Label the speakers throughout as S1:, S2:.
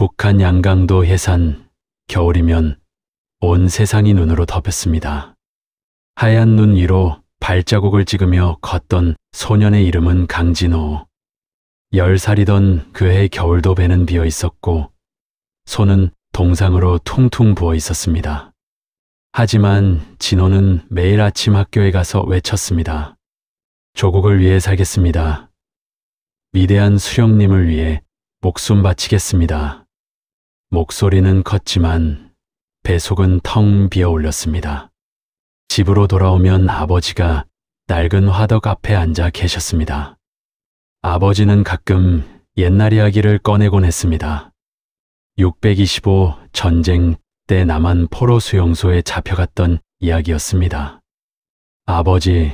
S1: 북한 양강도 해산, 겨울이면 온 세상이 눈으로 덮였습니다. 하얀 눈 위로 발자국을 찍으며 걷던 소년의 이름은 강진호. 10살이던 그의 겨울도 배는 비어 있었고 손은 동상으로 퉁퉁 부어 있었습니다. 하지만 진호는 매일 아침 학교에 가서 외쳤습니다. 조국을 위해 살겠습니다. 위대한 수령님을 위해 목숨 바치겠습니다. 목소리는 컸지만 배속은 텅 비어 올렸습니다. 집으로 돌아오면 아버지가 낡은 화덕 앞에 앉아 계셨습니다. 아버지는 가끔 옛날 이야기를 꺼내곤 했습니다. 625 전쟁 때 남한 포로 수용소에 잡혀갔던 이야기였습니다. 아버지,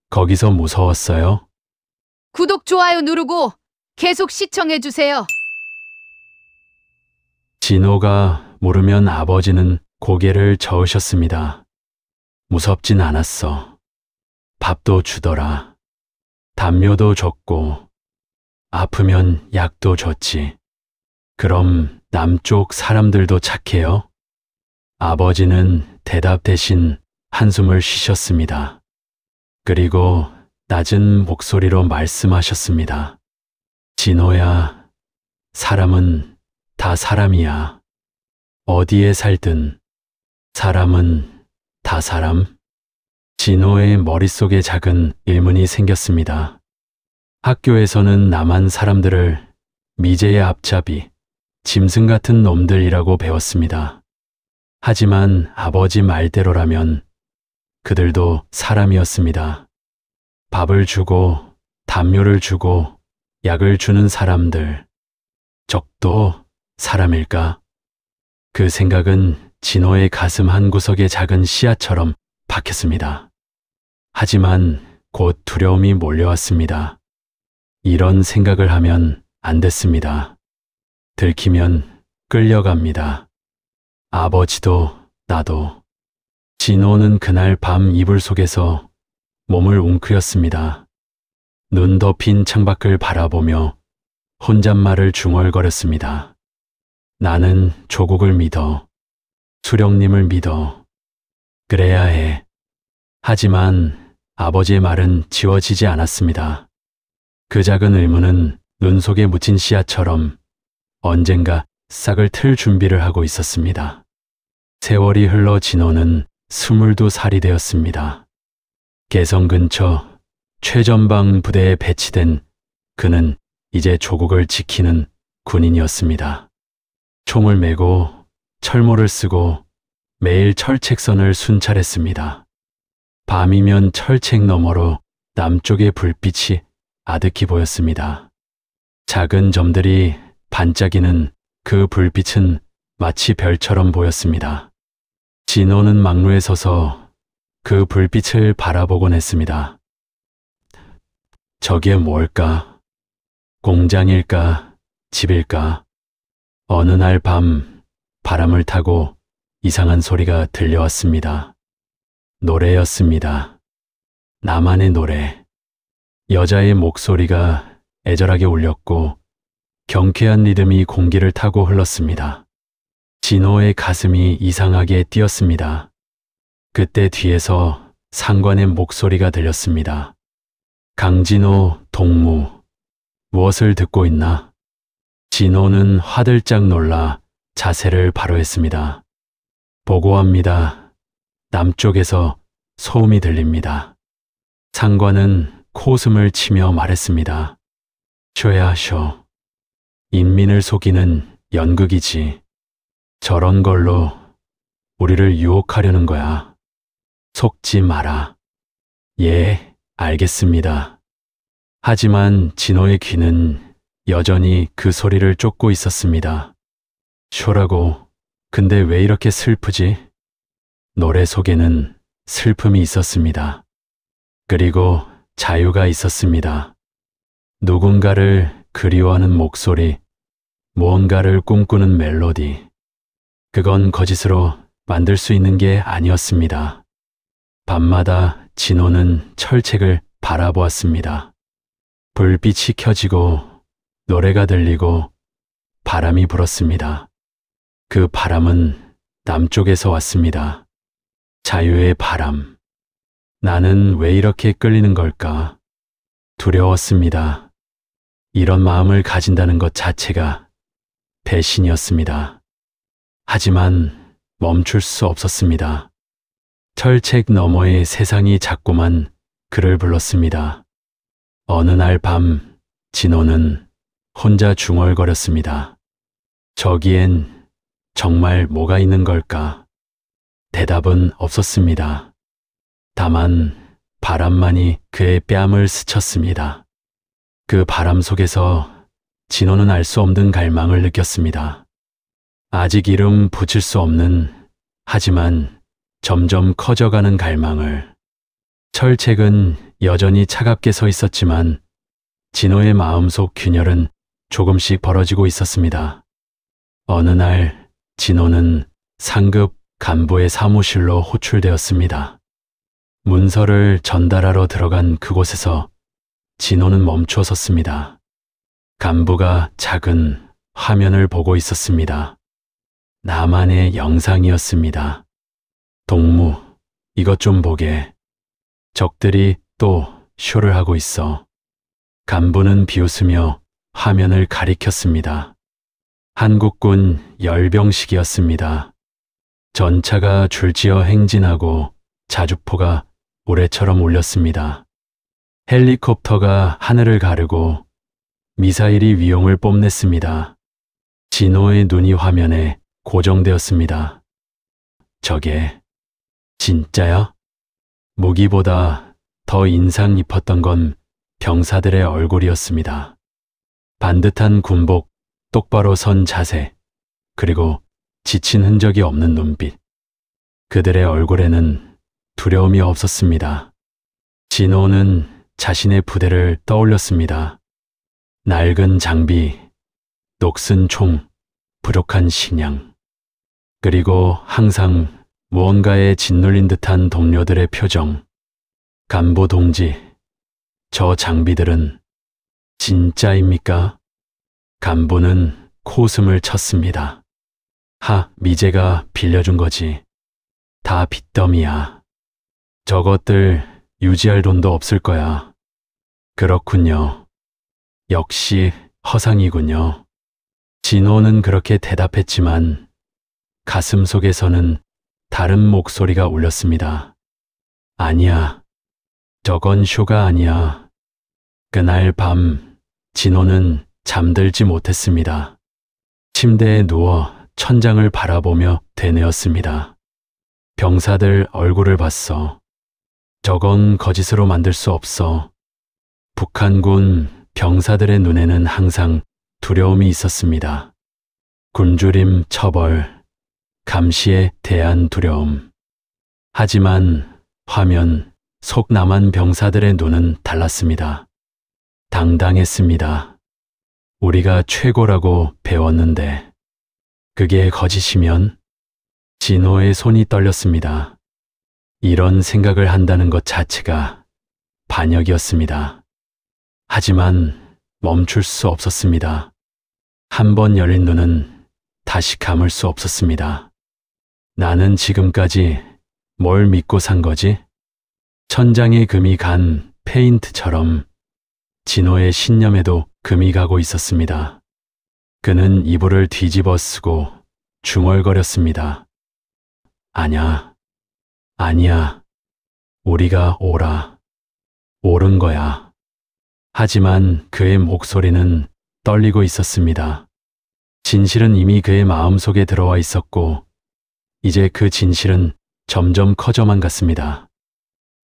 S1: 거기서 무서웠어요?
S2: 구독, 좋아요 누르고 계속 시청해주세요.
S1: 진호가 물으면 아버지는 고개를 저으셨습니다. 무섭진 않았어. 밥도 주더라. 담요도 줬고, 아프면 약도 줬지. 그럼 남쪽 사람들도 착해요? 아버지는 대답 대신 한숨을 쉬셨습니다. 그리고 낮은 목소리로 말씀하셨습니다. 진호야, 사람은 다 사람이야. 어디에 살든 사람은 다 사람? 진호의 머릿속에 작은 의문이 생겼습니다. 학교에서는 남한 사람들을 미제의 앞잡이, 짐승 같은 놈들이라고 배웠습니다. 하지만 아버지 말대로라면 그들도 사람이었습니다. 밥을 주고 담요를 주고 약을 주는 사람들, 적도 사람일까? 그 생각은 진호의 가슴 한구석의 작은 씨앗처럼 박혔습니다. 하지만 곧 두려움이 몰려왔습니다. 이런 생각을 하면 안 됐습니다. 들키면 끌려갑니다. 아버지도 나도. 진호는 그날 밤 이불 속에서 몸을 웅크렸습니다. 눈 덮인 창밖을 바라보며 혼잣말을 중얼거렸습니다. 나는 조국을 믿어. 수령님을 믿어. 그래야 해. 하지만 아버지의 말은 지워지지 않았습니다. 그 작은 의문은 눈 속에 묻힌 씨앗처럼 언젠가 싹을 틀 준비를 하고 있었습니다. 세월이 흘러 진호는 22살이 되었습니다. 개성 근처 최전방 부대에 배치된 그는 이제 조국을 지키는 군인이었습니다. 총을 메고 철모를 쓰고 매일 철책선을 순찰했습니다. 밤이면 철책 너머로 남쪽의 불빛이 아득히 보였습니다. 작은 점들이 반짝이는 그 불빛은 마치 별처럼 보였습니다. 진호는 막루에 서서 그 불빛을 바라보곤 했습니다. 저게 뭘까? 공장일까? 집일까? 어느 날 밤 바람을 타고 이상한 소리가 들려왔습니다. 노래였습니다. 나만의 노래. 여자의 목소리가 애절하게 울렸고 경쾌한 리듬이 공기를 타고 흘렀습니다. 진호의 가슴이 이상하게 뛰었습니다. 그때 뒤에서 상관의 목소리가 들렸습니다. 강진호 동무, 무엇을 듣고 있나? 진호는 화들짝 놀라 자세를 바로 했습니다. 보고합니다. 남쪽에서 소음이 들립니다. 상관은 코웃음을 치며 말했습니다. 쉬어야 쉬어. 인민을 속이는 연극이지. 저런 걸로 우리를 유혹하려는 거야. 속지 마라. 예, 알겠습니다. 하지만 진호의 귀는 여전히 그 소리를 쫓고 있었습니다. 쉬라고. 근데 왜 이렇게 슬프지? 노래 속에는 슬픔이 있었습니다. 그리고 자유가 있었습니다. 누군가를 그리워하는 목소리, 무언가를 꿈꾸는 멜로디. 그건 거짓으로 만들 수 있는 게 아니었습니다. 밤마다 진호는 철책을 바라보았습니다. 불빛이 켜지고 노래가 들리고 바람이 불었습니다. 그 바람은 남쪽에서 왔습니다. 자유의 바람. 나는 왜 이렇게 끌리는 걸까? 두려웠습니다. 이런 마음을 가진다는 것 자체가 배신이었습니다. 하지만 멈출 수 없었습니다. 철책 너머의 세상이 자꾸만 그를 불렀습니다. 어느 날 밤, 진호는 혼자 중얼거렸습니다. 저기엔 정말 뭐가 있는 걸까? 대답은 없었습니다. 다만 바람만이 그의 뺨을 스쳤습니다. 그 바람 속에서 진호는 알 수 없는 갈망을 느꼈습니다. 아직 이름 붙일 수 없는, 하지만 점점 커져가는 갈망을. 철책은 여전히 차갑게 서 있었지만 진호의 마음속 균열은 조금씩 벌어지고 있었습니다. 어느 날 진호는 상급 간부의 사무실로 호출되었습니다. 문서를 전달하러 들어간 그곳에서 진호는 멈춰 섰습니다. 간부가 작은 화면을 보고 있었습니다. 나만의 영상이었습니다. 동무, 이것 좀 보게. 적들이 또 쇼를 하고 있어. 간부는 비웃으며 화면을 가리켰습니다. 한국군 열병식이었습니다. 전차가 줄지어 행진하고 자주포가 모래처럼 울렸습니다. 헬리콥터가 하늘을 가르고 미사일이 위용을 뽐냈습니다. 진호의 눈이 화면에 고정되었습니다. 저게 진짜야? 무기보다 더 인상 깊었던 건 병사들의 얼굴이었습니다. 반듯한 군복, 똑바로 선 자세, 그리고 지친 흔적이 없는 눈빛. 그들의 얼굴에는 두려움이 없었습니다. 진호는 자신의 부대를 떠올렸습니다. 낡은 장비, 녹슨 총, 부족한 식량. 그리고 항상 무언가에 짓눌린 듯한 동료들의 표정. 간부 동지, 저 장비들은 진짜입니까? 간부는 코웃음을 쳤습니다. 미제가 빌려준 거지. 다 빚더미야. 저것들 유지할 돈도 없을 거야. 그렇군요. 역시 허상이군요. 진호는 그렇게 대답했지만 가슴 속에서는 다른 목소리가 울렸습니다. 아니야. 저건 쇼가 아니야. 그날 밤 진호는 잠들지 못했습니다. 침대에 누워 천장을 바라보며 되뇌었습니다. 병사들 얼굴을 봤어. 저건 거짓으로 만들 수 없어. 북한군 병사들의 눈에는 항상 두려움이 있었습니다. 굶주림, 처벌, 감시에 대한 두려움. 하지만 화면 속 남한 병사들의 눈은 달랐습니다. 당당했습니다. 우리가 최고라고 배웠는데 그게 거짓이면? 진호의 손이 떨렸습니다. 이런 생각을 한다는 것 자체가 반역이었습니다. 하지만 멈출 수 없었습니다. 한 번 열린 눈은 다시 감을 수 없었습니다. 나는 지금까지 뭘 믿고 산 거지? 천장에 금이 간 페인트처럼 진호의 신념에도 금이 가고 있었습니다. 그는 이불을 뒤집어 쓰고 중얼거렸습니다. 아니야. 우리가 옳은 거야. 하지만 그의 목소리는 떨리고 있었습니다. 진실은 이미 그의 마음속에 들어와 있었고 이제 그 진실은 점점 커져만 갔습니다.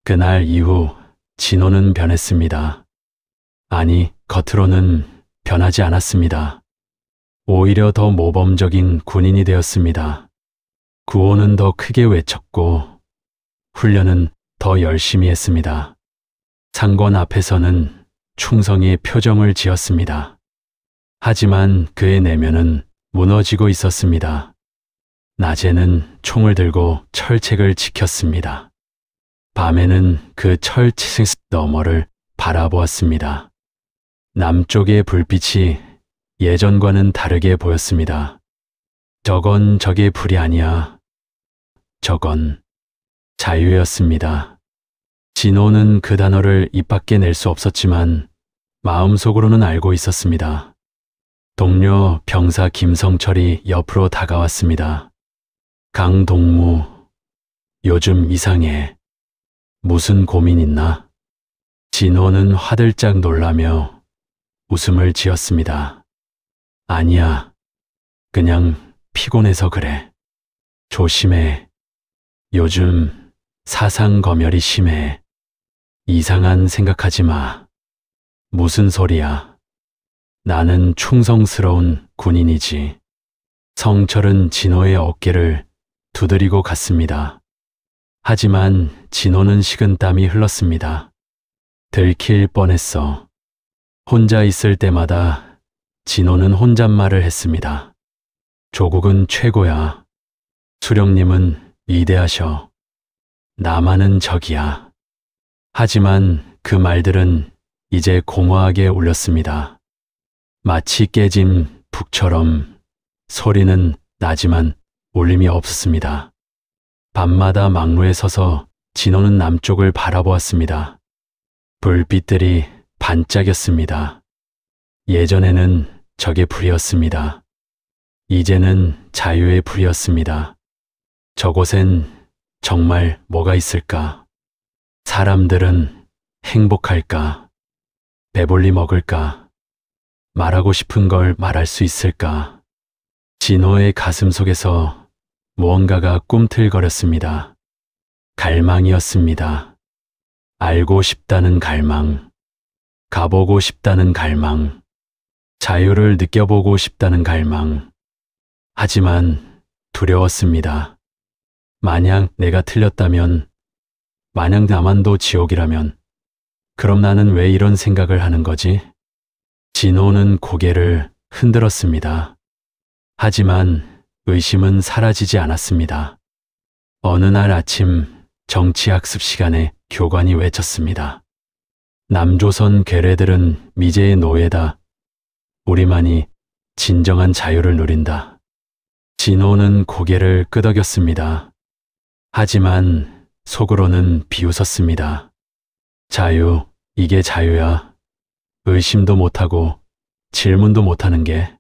S1: 그날 이후 진호는 변했습니다. 아니, 겉으로는 변하지 않았습니다. 오히려 더 모범적인 군인이 되었습니다. 구호는 더 크게 외쳤고 훈련은 더 열심히 했습니다. 상권 앞에서는 충성의 표정을 지었습니다. 하지만 그의 내면은 무너지고 있었습니다. 낮에는 총을 들고 철책을 지켰습니다. 밤에는 그 철책 너머를 바라보았습니다. 남쪽의 불빛이 예전과는 다르게 보였습니다. 저건 저게 불이 아니야. 저건 자유였습니다. 진호는 그 단어를 입 밖에 낼 수 없었지만 마음속으로는 알고 있었습니다. 동료 병사 김성철이 옆으로 다가왔습니다. 강동무, 요즘 이상해. 무슨 고민 있나? 진호는 화들짝 놀라며 웃음을 지었습니다. 아니야. 그냥 피곤해서 그래. 조심해. 요즘 사상검열이 심해. 이상한 생각하지 마. 무슨 소리야. 나는 충성스러운 군인이지. 성철은 진호의 어깨를 두드리고 갔습니다. 하지만 진호는 식은땀이 흘렀습니다. 들킬 뻔했어. 혼자 있을 때마다 진호는 혼잣말을 했습니다. 조국은 최고야. 수령님은 위대하셔. 나만은 적이야. 하지만 그 말들은 이제 공허하게 울렸습니다. 마치 깨진 북처럼 소리는 나지만 울림이 없었습니다. 밤마다 막루에 서서 진호는 남쪽을 바라보았습니다. 불빛들이 반짝였습니다. 예전에는 적의 불이었습니다. 이제는 자유의 불이었습니다. 저곳엔 정말 뭐가 있을까? 사람들은 행복할까? 배불리 먹을까? 말하고 싶은 걸 말할 수 있을까? 진호의 가슴 속에서 무언가가 꿈틀거렸습니다. 갈망이었습니다. 알고 싶다는 갈망, 가보고 싶다는 갈망, 자유를 느껴보고 싶다는 갈망. 하지만 두려웠습니다. 만약 내가 틀렸다면, 만약 나만도 지옥이라면, 그럼 나는 왜 이런 생각을 하는 거지? 진호는 고개를 흔들었습니다. 하지만 의심은 사라지지 않았습니다. 어느 날 아침 정치학습 시간에 교관이 외쳤습니다. 남조선 괴뢰들은 미제의 노예다. 우리만이 진정한 자유를 누린다. 진호는 고개를 끄덕였습니다. 하지만 속으로는 비웃었습니다. 자유, 이게 자유야. 의심도 못하고 질문도 못하는 게.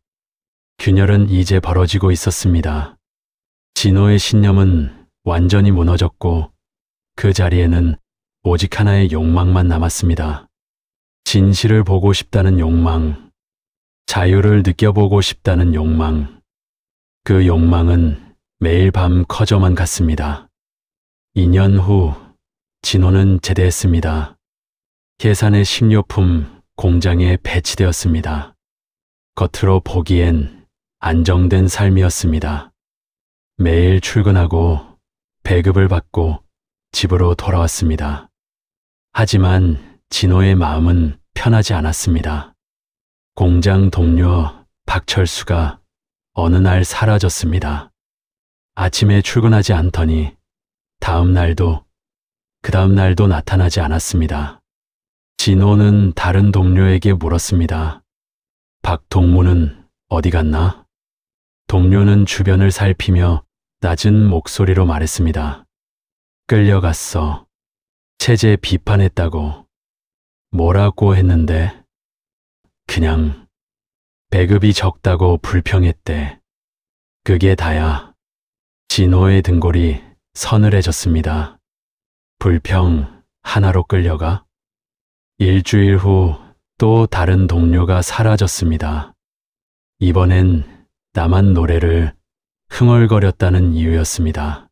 S1: 균열은 이제 벌어지고 있었습니다. 진호의 신념은 완전히 무너졌고 그 자리에는 오직 하나의 욕망만 남았습니다. 진실을 보고 싶다는 욕망, 자유를 느껴보고 싶다는 욕망. 그 욕망은 매일 밤 커져만 갔습니다. 2년 후 진호는 제대했습니다. 계산의 식료품 공장에 배치되었습니다. 겉으로 보기엔 안정된 삶이었습니다. 매일 출근하고 배급을 받고 집으로 돌아왔습니다. 하지만 진호의 마음은 편하지 않았습니다. 공장 동료 박철수가 어느 날 사라졌습니다. 아침에 출근하지 않더니 다음 날도 그 다음 날도 나타나지 않았습니다. 진호는 다른 동료에게 물었습니다. 박동무는 어디 갔나? 동료는 주변을 살피며 낮은 목소리로 말했습니다. 끌려갔어. 체제 비판했다고. 뭐라고 했는데? 그냥 배급이 적다고 불평했대. 그게 다야. 진호의 등골이 서늘해졌습니다. 불평 하나로 끌려가? 일주일 후 또 다른 동료가 사라졌습니다. 이번엔 나만 노래를 흥얼거렸다는 이유였습니다.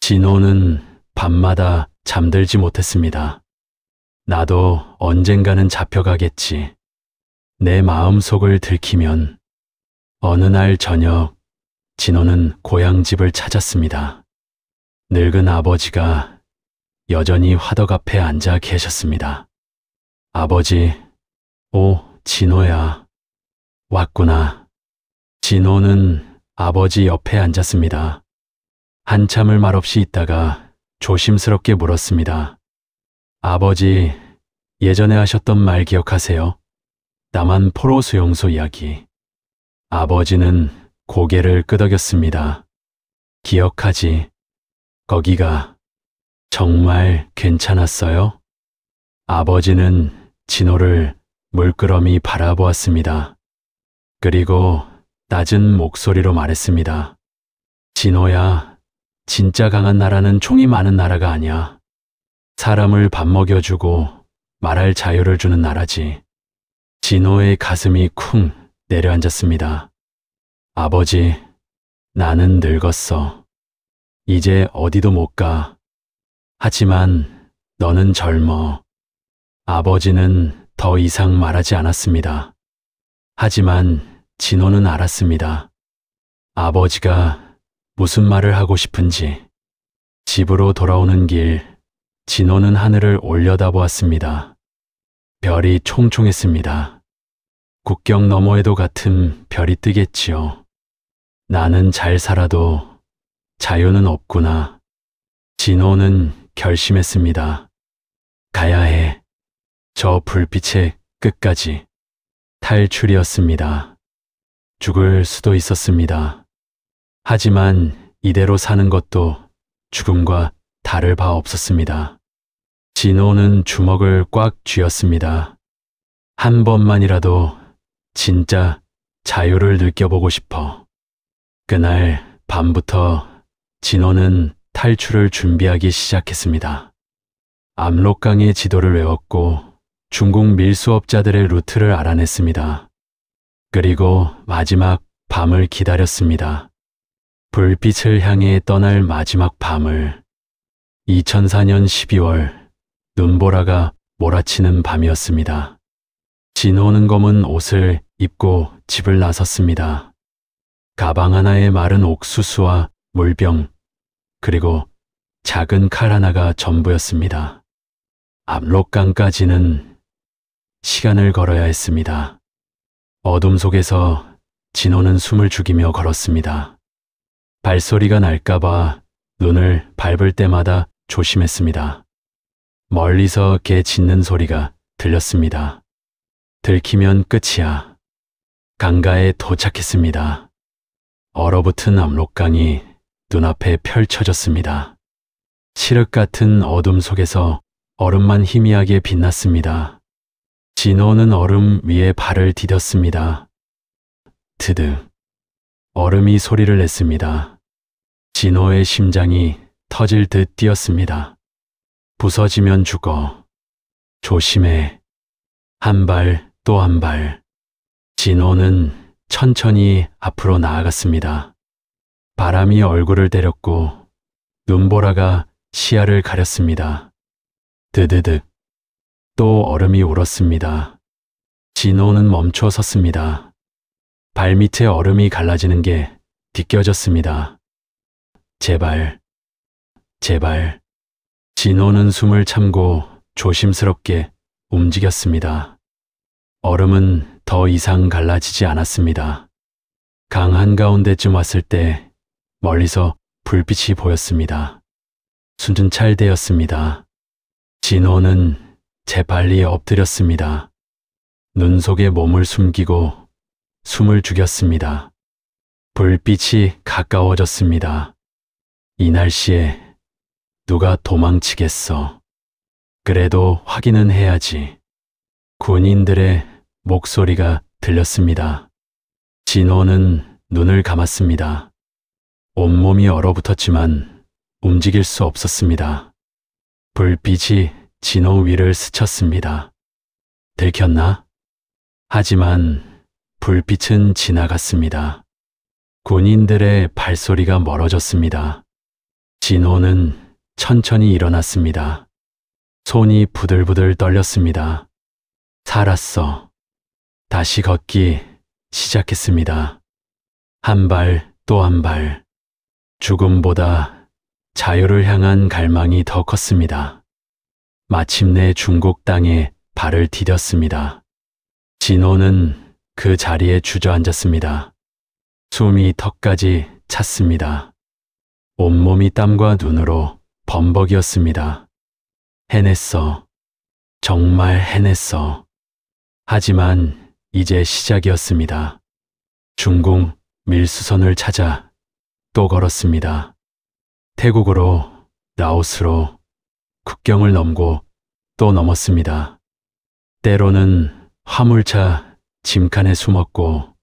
S1: 진호는 밤마다 잠들지 못했습니다. 나도 언젠가는 잡혀가겠지. 내 마음속을 들키면. 어느 날 저녁 진호는 고향집을 찾았습니다. 늙은 아버지가 여전히 화덕 앞에 앉아 계셨습니다. 아버지, 오, 진호야. 왔구나. 진호는 아버지 옆에 앉았습니다. 한참을 말없이 있다가 조심스럽게 물었습니다. 아버지, 예전에 하셨던 말 기억하세요? 남한 포로 수용소 이야기. 아버지는 고개를 끄덕였습니다. 기억하지? 거기가 정말 괜찮았어요? 아버지는 진호를 물끄러미 바라보았습니다. 그리고 낮은 목소리로 말했습니다. 진호야, 진짜 강한 나라는 총이 많은 나라가 아니야. 사람을 밥 먹여주고 말할 자유를 주는 나라지. 진호의 가슴이 쿵 내려앉았습니다. 아버지, 나는 늙었어. 이제 어디도 못 가. 하지만 너는 젊어. 아버지는 더 이상 말하지 않았습니다. 하지만 진호는 알았습니다. 아버지가 무슨 말을 하고 싶은지. 집으로 돌아오는 길, 진호는 하늘을 올려다보았습니다. 별이 총총했습니다. 국경 너머에도 같은 별이 뜨겠지요. 나는 잘 살아도 자유는 없구나. 진호는 결심했습니다. 가야 해. 저 불빛의 끝까지. 탈출이었습니다. 죽을 수도 있었습니다. 하지만 이대로 사는 것도 죽음과 다를 바 없었습니다. 진호는 주먹을 꽉 쥐었습니다. 한 번만이라도 진짜 자유를 느껴보고 싶어. 그날 밤부터 진호는 탈출을 준비하기 시작했습니다. 압록강의 지도를 외웠고 중국 밀수업자들의 루트를 알아냈습니다. 그리고 마지막 밤을 기다렸습니다. 불빛을 향해 떠날 마지막 밤을. 2004년 12월 눈보라가 몰아치는 밤이었습니다. 진호는 검은 옷을 입고 집을 나섰습니다. 가방 하나에 마른 옥수수와 물병, 그리고 작은 칼 하나가 전부였습니다. 압록강까지는 시간을 걸어야 했습니다. 어둠 속에서 진호는 숨을 죽이며 걸었습니다. 발소리가 날까봐 눈을 밟을 때마다 조심했습니다. 멀리서 개 짖는 소리가 들렸습니다. 들키면 끝이야. 강가에 도착했습니다. 얼어붙은 압록강이 눈앞에 펼쳐졌습니다. 칠흑 같은 어둠 속에서 얼음만 희미하게 빛났습니다. 진호는 얼음 위에 발을 디뎠습니다. 드득. 얼음이 소리를 냈습니다. 진호의 심장이 터질 듯 뛰었습니다. 부서지면 죽어. 조심해. 한 발 또 한 발. 진호는 천천히 앞으로 나아갔습니다. 바람이 얼굴을 때렸고 눈보라가 시야를 가렸습니다. 드드득. 또 얼음이 울었습니다. 진호는 멈춰 섰습니다. 발밑에 얼음이 갈라지는 게 느껴졌습니다. 제발, 제발. 진호는 숨을 참고 조심스럽게 움직였습니다. 얼음은 더 이상 갈라지지 않았습니다. 강 한가운데쯤 왔을 때 멀리서 불빛이 보였습니다. 순찰대였습니다. 진호는 재빨리 엎드렸습니다. 눈 속에 몸을 숨기고 숨을 죽였습니다. 불빛이 가까워졌습니다. 이 날씨에 누가 도망치겠어. 그래도 확인은 해야지. 군인들의 목소리가 들렸습니다. 진호는 눈을 감았습니다. 온몸이 얼어붙었지만 움직일 수 없었습니다. 불빛이 진호 위를 스쳤습니다. 들켰나? 하지만 불빛은 지나갔습니다. 군인들의 발소리가 멀어졌습니다. 진호는 천천히 일어났습니다. 손이 부들부들 떨렸습니다. 살았어. 다시 걷기 시작했습니다. 한 발 또 한 발. 죽음보다 자유를 향한 갈망이 더 컸습니다. 마침내 중국 땅에 발을 디뎠습니다. 진호는 그 자리에 주저앉았습니다. 숨이 턱까지 찼습니다. 온몸이 땀과 눈으로 범벅이었습니다. 해냈어. 정말 해냈어. 하지만 이제 시작이었습니다. 중국 밀수선을 찾아 또 걸었습니다. 태국으로, 라오스로, 국경을 넘고 또 넘었습니다. 때로는 화물차 짐칸에 숨었고,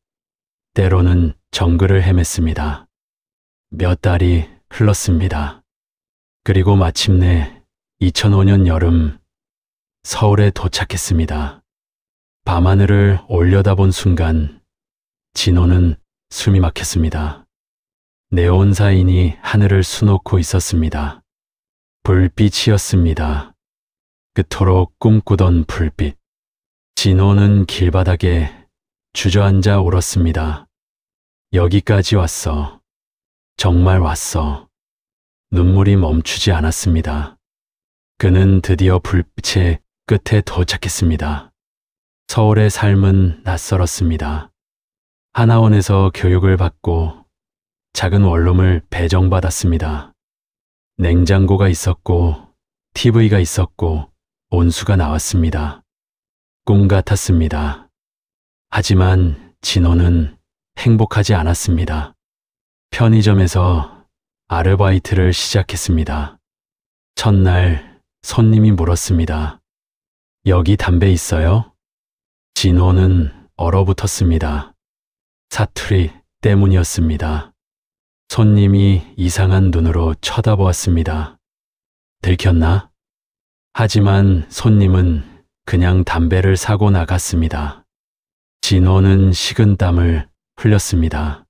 S1: 때로는 정글을 헤맸습니다. 몇 달이 흘렀습니다. 그리고 마침내 2005년 여름, 서울에 도착했습니다. 밤하늘을 올려다본 순간 진호는 숨이 막혔습니다. 네온사인이 하늘을 수놓고 있었습니다. 불빛이었습니다. 그토록 꿈꾸던 불빛. 진호는 길바닥에 주저앉아 울었습니다. 여기까지 왔어. 정말 왔어. 눈물이 멈추지 않았습니다. 그는 드디어 불빛의 끝에 도착했습니다. 서울의 삶은 낯설었습니다. 하나원에서 교육을 받고 작은 원룸을 배정받았습니다. 냉장고가 있었고, TV가 있었고, 온수가 나왔습니다. 꿈 같았습니다. 하지만 진호는 행복하지 않았습니다. 편의점에서 아르바이트를 시작했습니다. 첫날 손님이 물었습니다. 여기 담배 있어요? 진호는 얼어붙었습니다. 사투리 때문이었습니다. 손님이 이상한 눈으로 쳐다보았습니다. 들켰나? 하지만 손님은 그냥 담배를 사고 나갔습니다. 진호는 식은땀을 흘렸습니다.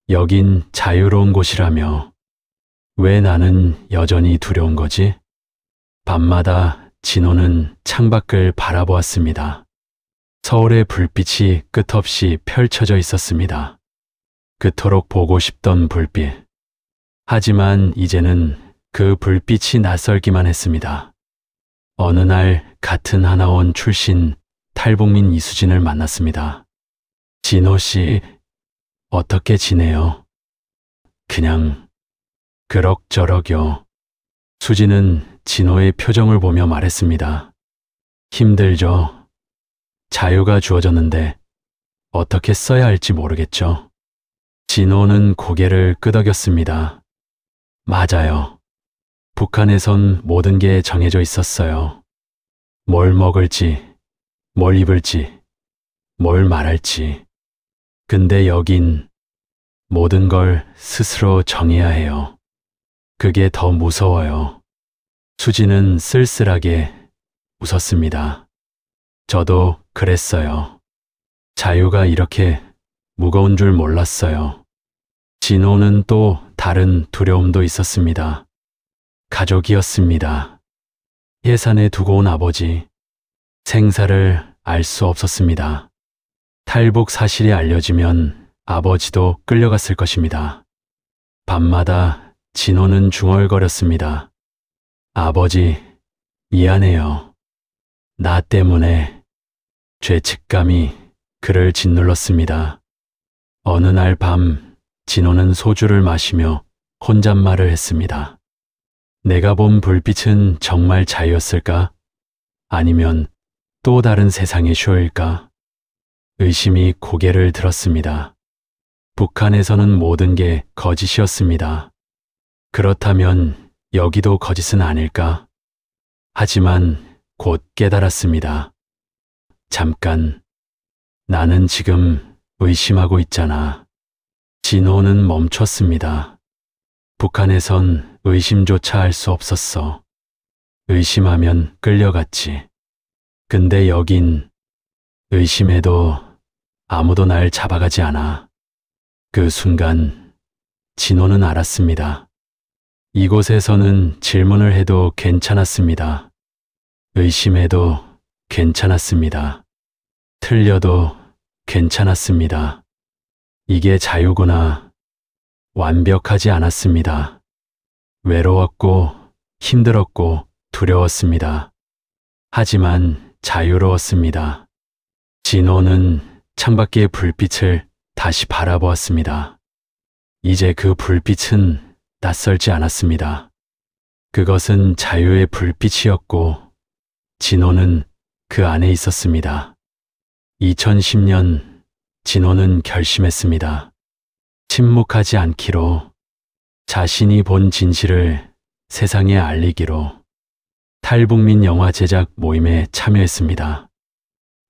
S1: 여긴 자유로운 곳이라며 왜 나는 여전히 두려운 거지? 밤마다 진호는 창밖을 바라보았습니다. 서울의 불빛이 끝없이 펼쳐져 있었습니다. 그토록 보고 싶던 불빛. 하지만 이제는 그 불빛이 낯설기만 했습니다. 어느 날 같은 하나원 출신 탈북민 이수진을 만났습니다. 진호 씨, 어떻게 지내요? 그냥 그럭저럭요. 수진은 진호의 표정을 보며 말했습니다. 힘들죠. 자유가 주어졌는데 어떻게 써야 할지 모르겠죠. 진호는 고개를 끄덕였습니다. 맞아요. 북한에선 모든 게 정해져 있었어요. 뭘 먹을지, 뭘 입을지, 뭘 말할지. 근데 여긴 모든 걸 스스로 정해야 해요. 그게 더 무서워요. 수지는 쓸쓸하게 웃었습니다. 저도 그랬어요. 자유가 이렇게 무거운 줄 몰랐어요. 진호는 또 다른 두려움도 있었습니다. 가족이었습니다. 예산에 두고 온 아버지. 생사를 알 수 없었습니다. 탈북 사실이 알려지면 아버지도 끌려갔을 것입니다. 밤마다 진호는 중얼거렸습니다. 아버지, 미안해요. 나 때문에. 죄책감이 그를 짓눌렀습니다. 어느 날 밤 진호는 소주를 마시며 혼잣말을 했습니다. 내가 본 불빛은 정말 자유였을까? 아니면 또 다른 세상의 쇼일까? 의심이 고개를 들었습니다. 북한에서는 모든 게 거짓이었습니다. 그렇다면 여기도 거짓은 아닐까? 하지만 곧 깨달았습니다. 잠깐, 나는 지금 의심하고 있잖아. 진호는 멈췄습니다. 북한에선 의심조차 할 수 없었어. 의심하면 끌려갔지. 근데 여긴 의심해도 아무도 날 잡아가지 않아. 그 순간 진호는 알았습니다. 이곳에서는 질문을 해도 괜찮았습니다. 의심해도 괜찮았습니다. 틀려도 괜찮았습니다. 이게 자유구나. 완벽하지 않았습니다. 외로웠고 힘들었고 두려웠습니다. 하지만 자유로웠습니다. 진호는 창밖의 불빛을 다시 바라보았습니다. 이제 그 불빛은 낯설지 않았습니다. 그것은 자유의 불빛이었고 진호는 그 안에 있었습니다. 2010년 진호는 결심했습니다. 침묵하지 않기로, 자신이 본 진실을 세상에 알리기로. 탈북민 영화 제작 모임에 참여했습니다.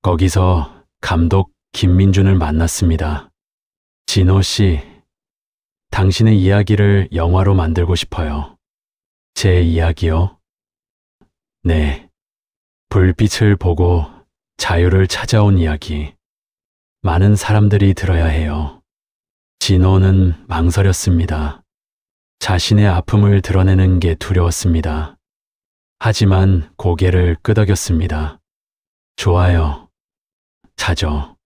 S1: 거기서 감독 김민준을 만났습니다. 진호 씨, 당신의 이야기를 영화로 만들고 싶어요. 제 이야기요? 네. 불빛을 보고 자유를 찾아온 이야기. 많은 사람들이 들어야 해요. 진호는 망설였습니다. 자신의 아픔을 드러내는 게 두려웠습니다. 하지만 고개를 끄덕였습니다. 좋아요. 자죠.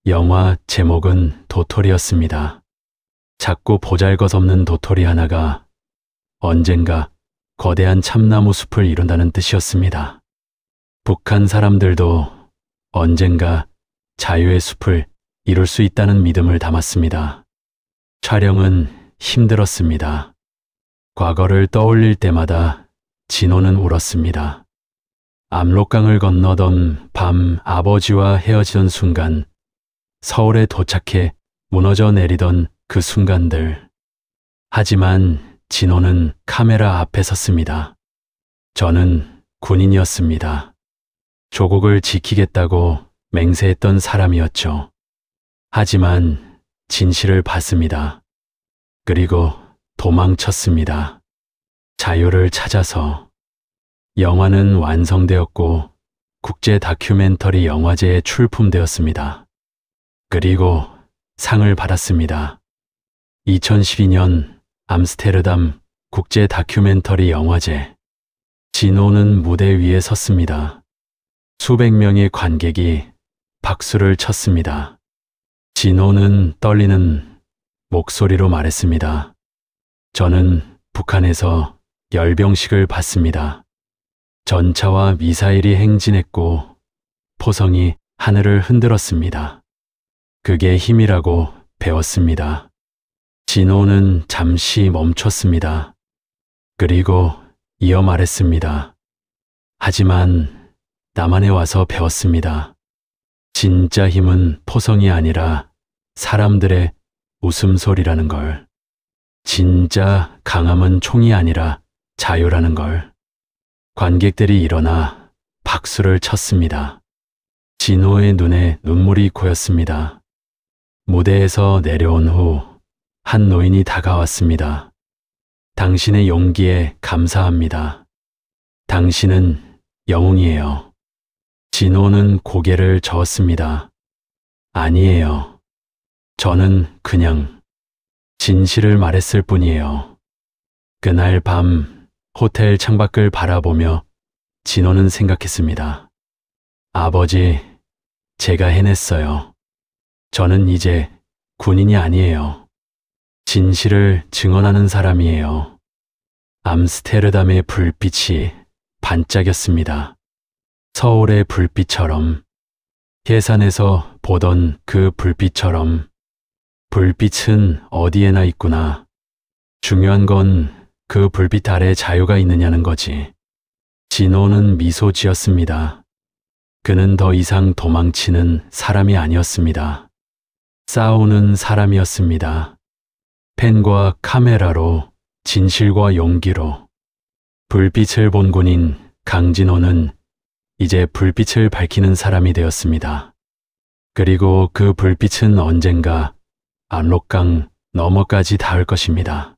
S1: 영화 제목은 도토리였습니다. 작고 보잘것없는 도토리 하나가 언젠가 거대한 참나무 숲을 이룬다는 뜻이었습니다. 북한 사람들도 언젠가 자유의 숲을 이룰 수 있다는 믿음을 담았습니다. 촬영은 힘들었습니다. 과거를 떠올릴 때마다 진호는 울었습니다. 압록강을 건너던 밤 아버지와 헤어지던 순간, 서울에 도착해 무너져 내리던 그 순간들. 하지만 진호는 카메라 앞에 섰습니다. 저는 군인이었습니다. 조국을 지키겠다고 맹세했던 사람이었죠. 하지만 진실을 봤습니다. 그리고 도망쳤습니다. 자유를 찾아서. 영화는 완성되었고 국제 다큐멘터리 영화제에 출품되었습니다. 그리고 상을 받았습니다. 2012년 암스테르담 국제 다큐멘터리 영화제. 진호는 무대 위에 섰습니다. 수백 명의 관객이 박수를 쳤습니다. 진호는 떨리는 목소리로 말했습니다. 저는 북한에서 열병식을 봤습니다. 전차와 미사일이 행진했고 포성이 하늘을 흔들었습니다. 그게 힘이라고 배웠습니다. 진호는 잠시 멈췄습니다. 그리고 이어 말했습니다. 하지만 남한에 와서 배웠습니다. 진짜 힘은 포성이 아니라 사람들의 웃음소리라는 걸. 진짜 강함은 총이 아니라 자유라는 걸. 관객들이 일어나 박수를 쳤습니다. 진호의 눈에 눈물이 고였습니다. 무대에서 내려온 후 한 노인이 다가왔습니다. 당신의 용기에 감사합니다. 당신은 영웅이에요. 진호는 고개를 저었습니다. 아니에요. 저는 그냥 진실을 말했을 뿐이에요. 그날 밤 호텔 창밖을 바라보며 진호는 생각했습니다. 아버지, 제가 해냈어요. 저는 이제 군인이 아니에요. 진실을 증언하는 사람이에요. 암스테르담의 불빛이 반짝였습니다. 서울의 불빛처럼, 예산에서 보던 그 불빛처럼. 불빛은 어디에나 있구나. 중요한 건 그 불빛 아래 자유가 있느냐는 거지. 진호는 미소 지었습니다. 그는 더 이상 도망치는 사람이 아니었습니다. 싸우는 사람이었습니다. 펜과 카메라로, 진실과 용기로. 불빛을 본 군인 강진호는 이제 불빛을 밝히는 사람이 되었습니다. 그리고 그 불빛은 언젠가 압록강 너머까지 닿을 것입니다.